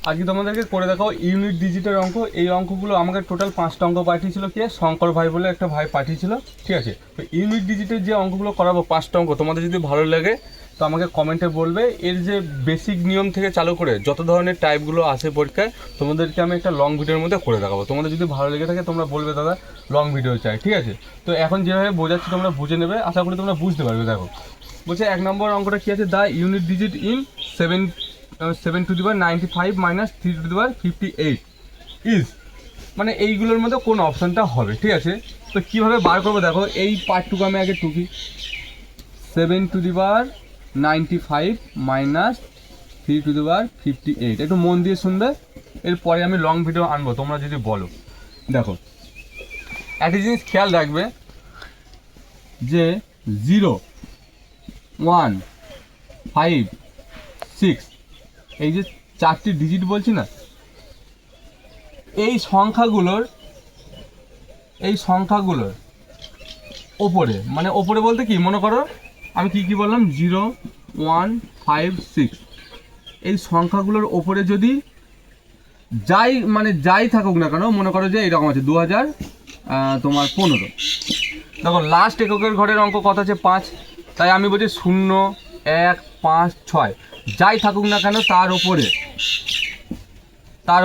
আজকে তোমাদেরকে করে দেখাও ইউনিট ডিজিটের অঙ্ক। এই অঙ্কগুলো আমাকে টোটাল 5টা অঙ্ক পাঠিয়েছিল কে, শঙ্কর ভাই বলে একটা ভাই পাঠিয়েছিল, ঠিক আছে। তো ইউনিট ডিজিটের যে অঙ্কগুলো করাবো 5টা অঙ্ক, তোমাদের যদি ভালো লাগে তো আমাকে কমেন্টে বলবে। এর যে বেসিক নিয়ম থেকে চালু করে যত ধরনের টাইপগুলো আসে পরীক্ষায় তোমাদেরকে আমি একটা লং ভিডিওর মধ্যে করে দেখাবো। তোমাদের যদি ভালো লেগে থাকে তোমরা বলবে দাদা লং ভিডিও চাই, ঠিক আছে। তো এখন যেভাবে বোঝাচ্ছি তোমরা বুঝে নেবে, আশা করি তোমরা বুঝতে পারবে। দেখো বলছে 1 নম্বর অঙ্কটা কী আছে, the unit digit in 7 to the power 95 minus 3 to the power 58 is, মানে এইগুলোর মধ্যে কোন অপশানটা হবে, ঠিক আছে। তো কীভাবে বার করবো দেখো, এই পার্টটুকু আমি আগে টুকি। 7 to the power 95 minus 3 to the power 58, একটু মন দিয়ে শুনবে, এরপরে আমি লং ভিডিও আনবো তোমরা যদি বলো। দেখো একটা জিনিস খেয়াল রাখবে যে 0 1 5 6 এই যে 4টি ডিজিট বলছি না, এই সংখ্যাগুলোর ওপরে, মানে ওপরে বলতে কি মনে করো আমি কি বললাম 0 1 5 6, এই সংখ্যাগুলোর ওপরে যদি যাই থাকুক না কেন, মনে করো যে এরকম আছে 2015, দেখো লাস্ট এককের ঘরের অঙ্ক কত আছে 5, তাই আমি বলছি 0 1 5 6 যাই থাকুক না কেন তার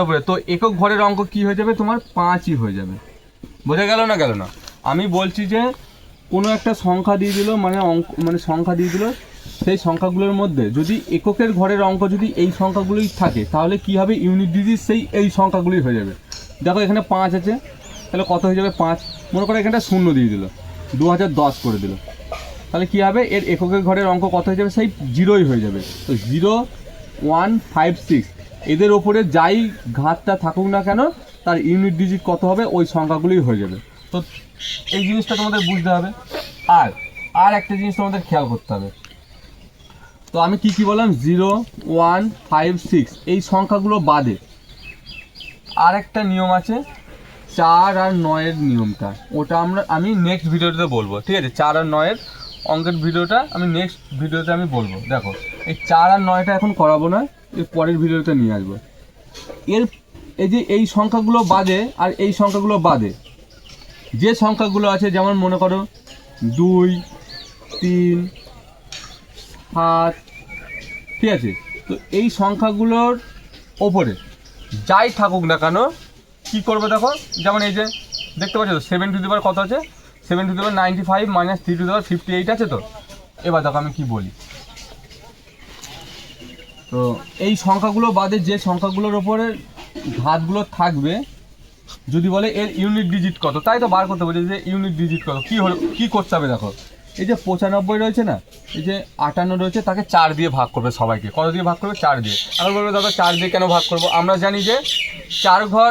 উপরে তো একক ঘরের অঙ্ক কি হয়ে যাবে তোমার 5ই হয়ে যাবে। বোঝা গেল না? আমি বলছি যে কোনো একটা সংখ্যা দিয়ে দিল, মানে সংখ্যা দিয়ে দিল, সেই সংখ্যাগুলোর মধ্যে যদি এককের ঘরের অঙ্ক যদি এই সংখ্যাগুলোই থাকে তাহলে কি হবে, ইউনিট ডিজিট এই সংখ্যাগুলোই হয়ে যাবে। দেখো এখানে 5 আছে, তাহলে কত হয়ে যাবে 5, মনে করো এখানটা 0 দিয়ে দিল, 2010 করে দিল, তাহলে কী হবে এর এককের ঘরের অঙ্ক কত হয়ে যাবে, সেই 0ই হয়ে যাবে। তো 0 1 5 6 এদের ওপরে যাই ঘাতটা থাকুক না কেন তার ইউনিট ডিজিট কত হবে, ওই সংখ্যাগুলোই হয়ে যাবে। তো এই জিনিসটা তোমাদের বুঝতে হবে। আর একটা জিনিস তোমাদের খেয়াল করতে হবে। তো আমি কি বললাম 0 1 5 6 এই সংখ্যাগুলো বাদে আর একটা নিয়ম আছে 4 আর 9-এর নিয়মটা, ওটা আমি নেক্সট ভিডিওতে বলবো, ঠিক আছে। 4 আর 9-এর অঙ্কের ভিডিওটা আমি নেক্সট ভিডিওতে আমি বলবো। দেখো এই 4 আর 9টা এখন করাবো না, এর পরের ভিডিওতে নিয়ে আসবো। এই সংখ্যাগুলো বাদে আর এই সংখ্যাগুলো বাদে যে সংখ্যাগুলো আছে, যেমন মনে করো 2 3 7, ঠিক আছে। তো এই সংখ্যাগুলোর ওপরে যাই থাকুক না কেন কী করবে দেখো, যেমন এই যে দেখতে পাচ্ছ তো 7 টু দি পাওয়ার কত আছে, 7 to the power 95 minus 3 to the power 58 আছে। তো এবার দেখো আমি কি বলি, তো এই সংখ্যাগুলো বাদে যে সংখ্যাগুলোর ওপরে ঘাতগুলো থাকবে, যদি বলে এর ইউনিট ডিজিট কত, তাই তো বার করতে বলছে যে ইউনিট ডিজিট কত, কী করতে হবে দেখো, এই যে 95 রয়েছে না, এই যে 58 রয়েছে, তাকে 4 দিয়ে ভাগ করবে সবাইকে। কত দিয়ে ভাগ করবে, 4 দিয়ে। এখন বলবে দাদা 4 দিয়ে কেন ভাগ করবো, আমরা জানি যে 4 ঘর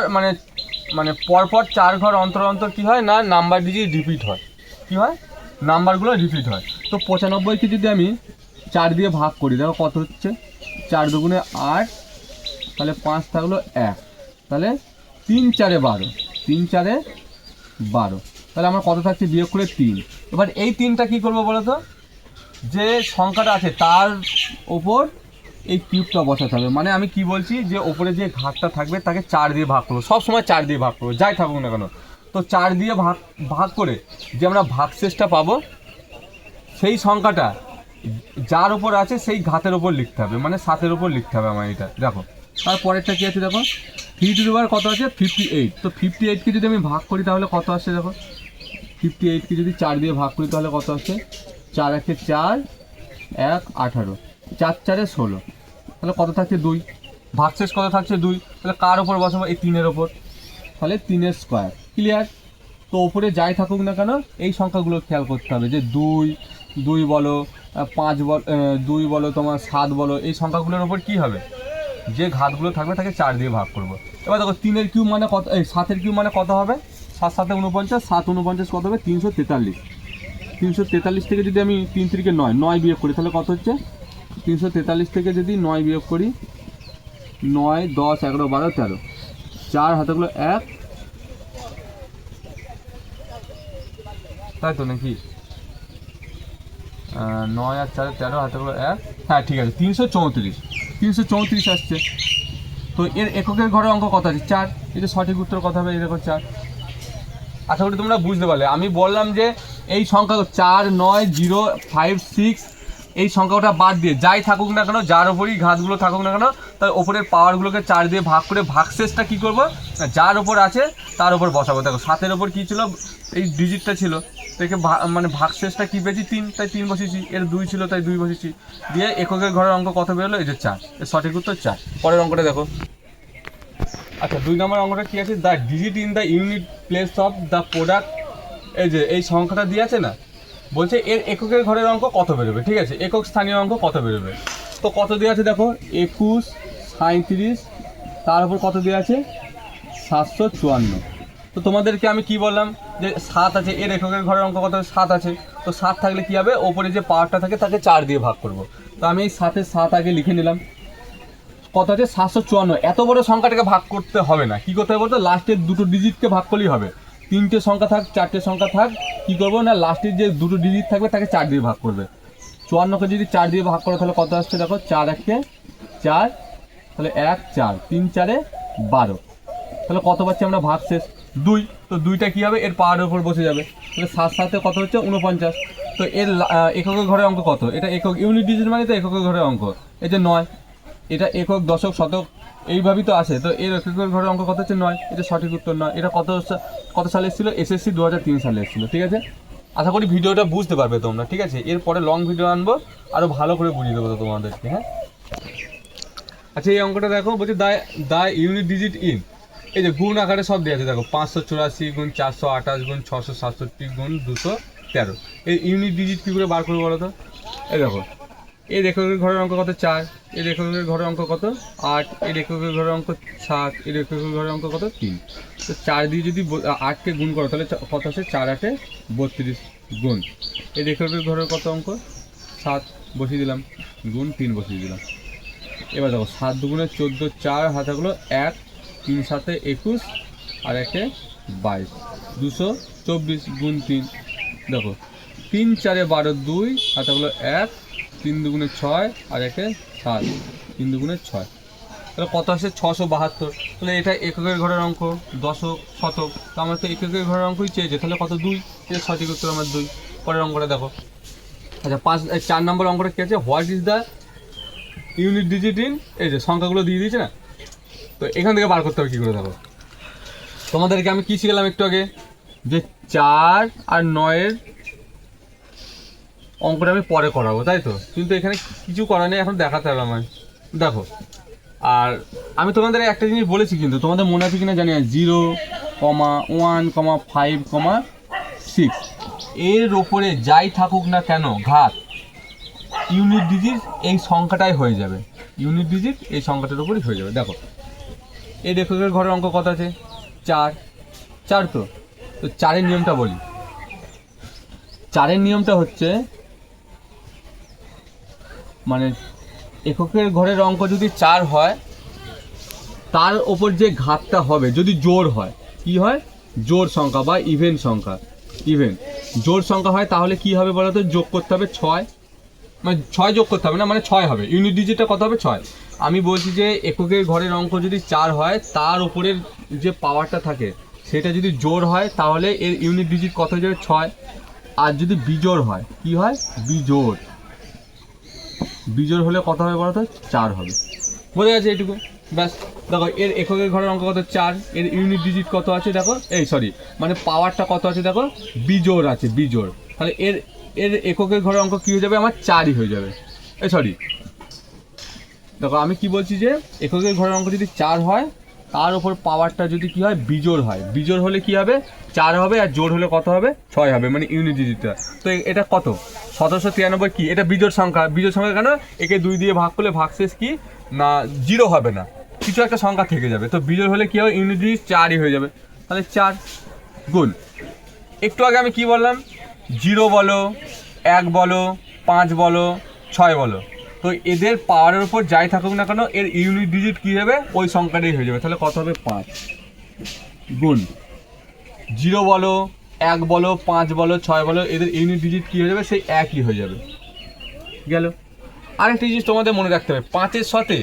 মানে পরপর 4 ঘর অন্তর কী হয় না, নাম্বার ডিজিট রিপিট হয়, কী হয় নাম্বারগুলো রিপিট হয়। তো 95কে যদি আমি 4 দিয়ে ভাগ করি, দেখো কত হচ্ছে, 4 দুগুণে 8, তাহলে 5 থাকলো 1, তাহলে 3 4 12, 3 4 12, তাহলে আমার কত থাকছে বিয়োগ করে 3। এবার এই 3টা কী করবো বলো তো, যে সংখ্যাটা আছে তার ওপর এই কিউবটা বসাতে হবে। মানে আমি কি বলছি যে ওপরে যে ঘাতটা থাকবে তাকে 4 দিয়ে ভাগ করবো, সবসময় 4 দিয়ে ভাগ করবো যাই থাকুক না কেন। তো 4 দিয়ে ভাগ করে যে আমরা ভাগশেষটা পাবো, সেই সংখ্যাটা যার ওপর আছে সেই ঘাতের ওপর লিখতে হবে, মানে 7-এর ওপর লিখতে হবে আমার এটা। দেখো তারপরেরটা কী আছে, দেখো 3 টু দি পাওয়ার কত আছে 58, তো 58কে যদি আমি ভাগ করি তাহলে কত আসছে, দেখো 58কে যদি 4 দিয়ে ভাগ করি তাহলে কত আসছে, 4 1 4 1 18, 4 4 16, তাহলে কত থাকছে 2, ভাগশেষ কত থাকছে 2, তাহলে কার ওপর বসাবো, এই 3-এর ওপর, তাহলে 3-এর স্কোয়ার, ক্লিয়ার। তো ওপরে যাই থাকুক না কেন এই সংখ্যাগুলো খেয়াল করতে হবে, যে 2 বলো 5 বলো 2 বলো তোমার 7 বলো, এই সংখ্যাগুলোর ওপর কী হবে, যে ঘাতগুলো থাকবে তাকে 4 দিয়ে ভাগ করবো। এবার দেখো 3-এর কিউব মানে কত, 7-এর কিউব মানে কত হবে, 7 7 49, 7 49 কত হবে 343, 343 থেকে যদি আমি 3 3 9 বিয়োগ করি তাহলে কত হচ্ছে, 343 থেকে যদি 9 বিয়োগ করি, 9 10 11 12 13, 4 হাতেগুলো 1, তাই তো নাকি, 9 আর 4 13 হাতেগুলো 1, হ্যাঁ ঠিক আছে 334 আসছে। তো এর এককের ঘরের অঙ্ক কত আছে 4, এই যে সঠিক উত্তর কত হবে, এই দেখো 4। আশা করি তোমরা বুঝতে পারলে। আমি বললাম যে এই সংখ্যা 4, 9, 0, 5, 6 এই সংখ্যাটা বাদ দিয়ে যাই থাকুক না কেন, যার ওপরই ঘাতগুলো থাকুক না কেন, তার ওপরের পাওয়ারগুলোকে 4 দিয়ে ভাগ করে ভাগশেষটা কী করবো, যার ওপর আছে তার ওপর বসাবো। দেখো 7-এর ওপর কী ছিল, এই ডিজিটটা ছিল, দেখে মানে ভাগশেষটা কী পেয়েছি 3, তাই 3 বসেছি। এর 2 ছিল তাই 2 বসেছি। দিয়ে এককের ঘরের অঙ্ক কত বেরোলো, এই যে 4, এর সঠিক উত্তর 4। পরের অঙ্কটা দেখো। আচ্ছা 2 নম্বর অঙ্কটা কী আছে, the digit in the unit place of the product, এই যে এই সংখ্যাটা দিয়ে আছে না, বলছে এর এককের ঘরের অঙ্ক কত বেরোবে। ঠিক আছে, একক স্থানীয় অঙ্ক কত বেরোবে। তো কত দেওয়া আছে দেখো, 21, 37, তার উপর কত দেওয়া আছে 754। তো তোমাদেরকে আমি কি বললাম যে 7 আছে, এর এককের ঘরের অঙ্ক কত 7 আছে। তো 7 থাকলে কী হবে, ওপরে যে পাওয়ারটা থাকে তাকে 4 দিয়ে ভাগ করব। তো আমি এই 7-এর 7 আগে লিখে নিলাম। কত আছে 754। এত বড় সংখ্যাটাকে ভাগ করতে হবে না, কী করতে হবে বলতো, লাস্টের দুটো ডিজিটকে ভাগ করলেই হবে। 3টে সংখ্যা থাক 4টে সংখ্যা থাক, কী করবো না, লাস্টের যে দুটো ডিজিট থাকবে তাকে 4 দিয়ে ভাগ করবে। 54কে যদি 4 দিয়ে ভাগ করো তাহলে কত আসছে দেখো, 4 1 4, তাহলে 1 4, 3 4 12। তাহলে কত পাচ্ছি আমরা ভাগশেষ 2। তো 2টা কী হবে, এর পাওয়ারের উপর বসে যাবে। তাহলে 7 7 কত হচ্ছে 49। তো এর এককের ঘরের অঙ্ক কত, এটা একক ইউনিট ডিজিট মানে তো এককের ঘরের অঙ্ক, এই যে 9, এটা একক দশক শতক এইভাবেই তো আসে। তো এর এককের ঘরের অঙ্ক কত হচ্ছে 9, এটা সঠিক উত্তর 9। এটা কত সালে এসেছিলো, SSC 2003 সালে এসেছিলো। ঠিক আছে, আশা করি ভিডিওটা বুঝতে পারবে তোমরা। ঠিক আছে, এরপরে লং ভিডিও আনবো, আরও ভালো করে বুঝিয়ে দেবো তোমাদেরকে। হ্যাঁ, আচ্ছা এই অঙ্কটা দেখো, বলছে দ্য ইউনিট ডিজিট ইন, এই যে গুণ আকারে সব দেওয়া আছে দেখো, 584 গুণ 428 গুণ 667 গুণ 213। এই ইউনিট ডিজিট কী করে বার করবো বলো তো। এই দেখো, এর এককের ঘরের অঙ্ক কত 4, এর এককের ঘরের অঙ্ক কত 8, এর এককের ঘরের অঙ্ক 7, এর এককের ঘরের অঙ্ক কত 3। তো 4 দিয়ে যদি 8কে গুণ করো তাহলে কত আসে, 4 8 32 গুণ, এর এককের ঘরের কত অঙ্ক 7 বসিয়ে দিলাম, গুণ 3 বসিয়ে দিলাম। এবার দেখো 7 2 14, 4 হাতাগুলো 1, 3 7 21, আর 1 22, 224 গুণ 3। দেখো 3 4 12, 2 হাতাগুলো 1, 3 2 6, আর 1 7, 3 2 6, তাহলে কত আসে 672। তাহলে এটা এককের ঘরের অঙ্ক, দশক শতক, তো আমার তো এককের ঘরের অঙ্কই চেয়েছে, তাহলে কত 2, এটা সঠিক উত্তর আমার 2। পরের অঙ্কটা দেখো। আচ্ছা 4 নম্বর অঙ্কটা কী আছে, what is the unit digit in, এই যে সংখ্যাগুলো দিয়ে দিয়েছে না, তো এখান থেকে বার করতে হবে কী করে। দেখো তোমাদেরকে আমি কী শিখলাম একটু আগে, যে 4 আর 9-এর অঙ্কটা আমি পরে করাবো, তাই তো, কিন্তু এখানে কিছু করার নেই, এখন দেখাতে হবে আমায়। দেখো, আর আমি তোমাদের একটা জিনিস বলেছি, কিন্তু তোমাদের মনে আছে কিনা জানি না, 0, 1, 5, 6 এর ওপরে যাই থাকুক না কেন ঘাত, ইউনিট ডিজিট এই সংখ্যাটাই হয়ে যাবে, ইউনিট ডিজিট এই সংখ্যাটার উপরই হয়ে যাবে। দেখো এই এককের ঘরের অঙ্ক কত আছে 4, 4 তো 4-এর নিয়মটা বলি। 4-এর নিয়মটা হচ্ছে, মানে এককের ঘরের অঙ্ক যদি 4 হয়, তার ওপর যে ঘাতটা হবে যদি জোড় হয়, কি হয়, জোড় সংখ্যা বা ইভেন্ট সংখ্যা, জোড় সংখ্যা হয়, তাহলে কি হবে বলো তো, যোগ করতে হবে 6, মানে 6 যোগ করতে হবে না, মানে 6 হবে, ইউনিট ডিজিটটা কত হবে 6। আমি বলছি যে এককের ঘরের অঙ্ক যদি 4 হয়, তার উপরের যে পাওয়ারটা থাকে সেটা যদি জোড় হয়, তাহলে এর ইউনিট ডিজিট কত হয়ে যাবে 6। আর যদি বিজোড় হয়, কি হয়, বিজোড় হলে কত হবে বলো তো, 4 হবে। বোঝা যাচ্ছে এইটুকু, ব্যাস। দেখো এর এককের ঘরের অঙ্ক কত 4, এর ইউনিট ডিজিট কত আছে দেখো, মানে পাওয়ারটা কত আছে দেখো, বিজোড় আছে, বিজোড়, তাহলে এর এককের ঘরের অঙ্ক কী হয়ে যাবে, আমার 4ই হয়ে যাবে। দেখো আমি কি বলছি, যে এককের ঘরের অঙ্ক যদি 4 হয়, তার ওপর পাওয়ারটা যদি কি হয়, বিজোড় হয়, বিজোড় হলে কি হবে 4 হবে, আর জোড় হলে কত হবে 6 হবে, মানে ইউনিট ডিজিটটা। তো এটা কত 1793, কি এটা বিজোড় সংখ্যা, বিজোড় সংখ্যা কেন, একে 2 দিয়ে ভাগ করলে ভাগশেষ কি না 0 হবে না, কিছু একটা সংখ্যা থেকে যাবে। তো বিজোড় হলে কি হবে, ইউনিট ডিজিট 4ই হয়ে যাবে, তাহলে 4 গুণ, একটু আগে আমি কি বললাম, 0 বলো, 1 বলো, 5 বলো, 6 বলো, তো এদের পাওয়ারের উপর যাই থাকুক না কেন, এর ইউনিট ডিজিট কী হবে, ওই সংখ্যাটাই হয়ে যাবে। তাহলে কত হবে 5 গুণ 0 বলো, 1 বলো, 5 বলো, 6 বলো, এদের ইউনিট ডিজিট কী হয়ে যাবে, সেই একই হয়ে যাবে। গেল। আরেকটা জিনিস তোমাদের মনে রাখতে হবে, 5-এর সাথে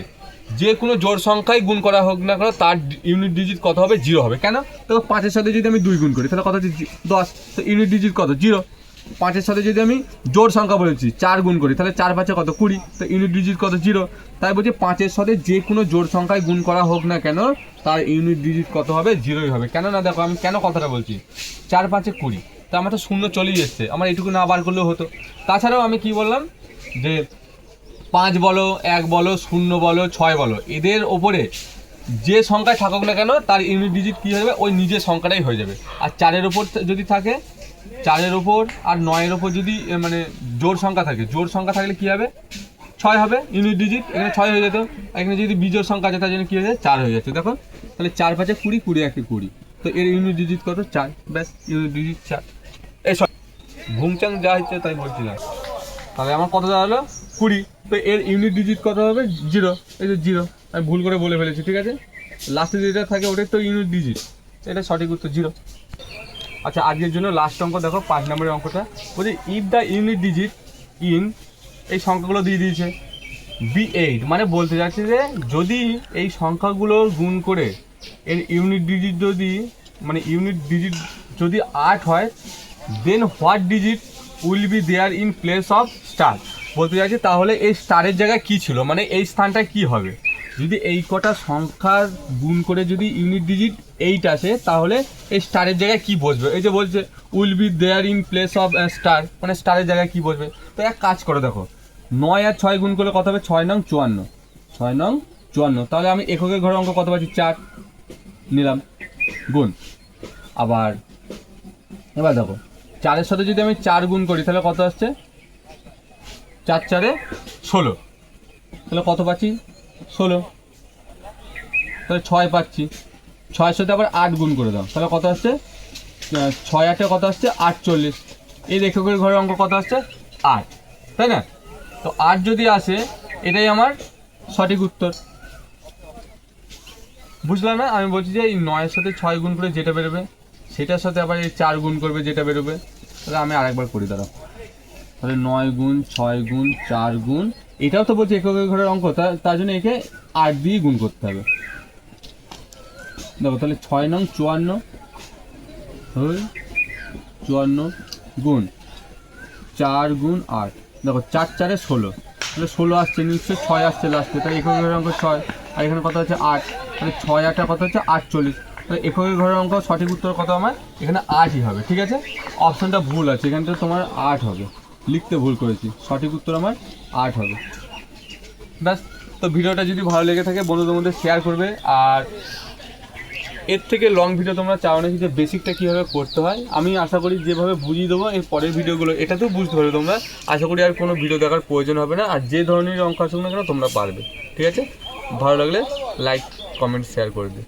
যে কোনো জোড় সংখ্যায় গুণ করা হোক না কেন তার ইউনিট ডিজিট কত হবে? 0 হবে। কেন? তো 5-এর সাথে যদি আমি 2 গুণ করি তাহলে কত হচ্ছে? 10। তো ইউনিট ডিজিট কত? 0। 5-এর সাথে যদি আমি জোড় সংখ্যা বলেছি 4 গুণ করি তাহলে 4-5 কত? 20। তো ইউনিট ডিজিট কত? 0। তাই বলছি 5-এর সাথে যে কোনো জোড় সংখ্যায় গুণ করা হোক না কেন তার ইউনিট ডিজিট কত হবে? 0ই হবে। কেন না, দেখো আমি কেন কথাটা বলছি, 4-5-এ 20, তো আমার তো শূন্য চলেই এসছে, আমার এইটুকু না বার করলেও হতো। তাছাড়াও আমি কি বললাম যে 5 বলো, 1 বলো, 0 বলো, 6 বলো, এদের ওপরে যে সংখ্যায় থাকুক না কেন তার ইউনিট ডিজিট কী হবে? ওই নিজের সংখ্যাটাই হয়ে যাবে। আর 4-এর ওপর যদি থাকে, 4-এর ওপর আর 9-এর ওপর যদি মানে জোড় সংখ্যা থাকে, জোড় সংখ্যা থাকলে কী হবে? 6 হবে ইউনিট ডিজিট, এখানে 6 হয়ে যেত। এখানে যদি বিজোড় সংখ্যা আছে তার জন্য কী হয়ে যায়? 4 হয়ে যাচ্ছে। দেখো তাহলে 4-5-এ 20, 20-1-এ 20, তো এর ইউনিট ডিজিট কত? 4। ব্যাস, ইউনিট ডিজিট 4। এই সব ঘুমচাং যা হচ্ছে তাই বলছিলাম। তাহলে আমার কত দাঁড়ালো? 20। তো এর ইউনিট ডিজিট কত হবে? 0। এই যে 0, আমি ভুল করে বলে ফেলেছি, ঠিক আছে? লাস্টে যেটা থাকে ওটাই তো ইউনিট ডিজিট, এটা সঠিক উত্তর 0। আচ্ছা, আজকের জন্য লাস্ট অঙ্ক দেখো, 5 নম্বরের অঙ্কটা বলছি if the unit digit in, এই সংখ্যাগুলো দিয়ে দিয়েছে, B8, মানে বলতে যাচ্ছে যে যদি এই সংখ্যাগুলো গুণ করে এর ইউনিট ডিজিট যদি মানে ইউনিট ডিজিট যদি 8 হয়, then what digit will be there in place of star. বলতে যাচ্ছে তাহলে এই স্টারের জায়গায় কী ছিল, মানে এই স্থানটা কি হবে? যদি এই কটা সংখ্যার গুণ করে যদি ইউনিট ডিজিট 8 আসে তাহলে এই স্টারের জায়গায় কি বসবে? এই যে বলছে will be there in place of star, মানে স্টারের জায়গায় কি বসবে? তো এক কাজ করো, দেখো 9 আর 6 গুণ করলে কত হবে? 6 নং 54, 6 নং 54। তাহলে আমি এককের ঘরে অঙ্ক কত পাচ্ছি? 4 নিলাম গুণ। আবার এবার দেখো 4-এর সাথে যদি আমি 4 গুণ করি তাহলে কত আসছে? 4-4-এ 16, তাহলে কত পাচ্ছি? 16। তাহলে 6 পাচ্ছি। 6-এর সাথে আবার 8 গুণ করে দাও, তাহলে কত আসছে? 6-8-এ কত আসছে? 48। এই এককের ঘরে অঙ্ক কত আসছে? 8, তাই না? তো 8 যদি আসে এটাই আমার সঠিক উত্তর। বুঝলাম না? আমি বলছি যে এই 9-এর সাথে 6 গুণ করে যেটা বেরোবে সেটার সাথে আবার এই 4 গুণ করবে যেটা বেরোবে। তাহলে আমি আরেকবার করি, দাঁড়াও। তাহলে 9 গুণ 6 গুণ 4 গুণ, এটাও তো বলছে এককের ঘরের অঙ্ক, তার জন্য একে 8 দিয়ে গুণ করতে হবে। দেখো তাহলে 6 নং 54, 54 গুণ 4 গুণ 8, দেখো 4-4-এ 16, তাহলে 16 আসছে নিশ্চয়, 6 আসছে লাস্টে, তাহলে এককের ঘরের অঙ্ক 6, আর এখানে কত হচ্ছে 8, তাহলে 6-8-এ কত হচ্ছে? 48। তাহলে এককের ঘরের অঙ্ক সঠিক উত্তর কত আমার? এখানে 8ই হবে, ঠিক আছে? অপশানটা ভুল আছে, এখানটা তোমার 8 হবে, লিখতে ভুল করেছি, সঠিক উত্তর আমার 8 হবে। ব্যাস। তো ভিডিওটা যদি ভালো লেগে থাকে বন্ধুদের মধ্যে শেয়ার করবে, আর এর থেকে লং ভিডিও তোমরা চাও নাকি যে বেসিকটা কীভাবে করতে হয়, আমি আশা করি যেভাবে বুঝিয়ে দেবো এর পরের ভিডিওগুলো এটাতেও বুঝতে পারবে তোমরা। আশা করি আর কোনো ভিডিও দেখার প্রয়োজন হবে না, আর যে ধরনের অঙ্ক আসুক না কেন তোমরা পারবে, ঠিক আছে? ভালো লাগলে লাইক, কমেন্ট, শেয়ার করে দিও।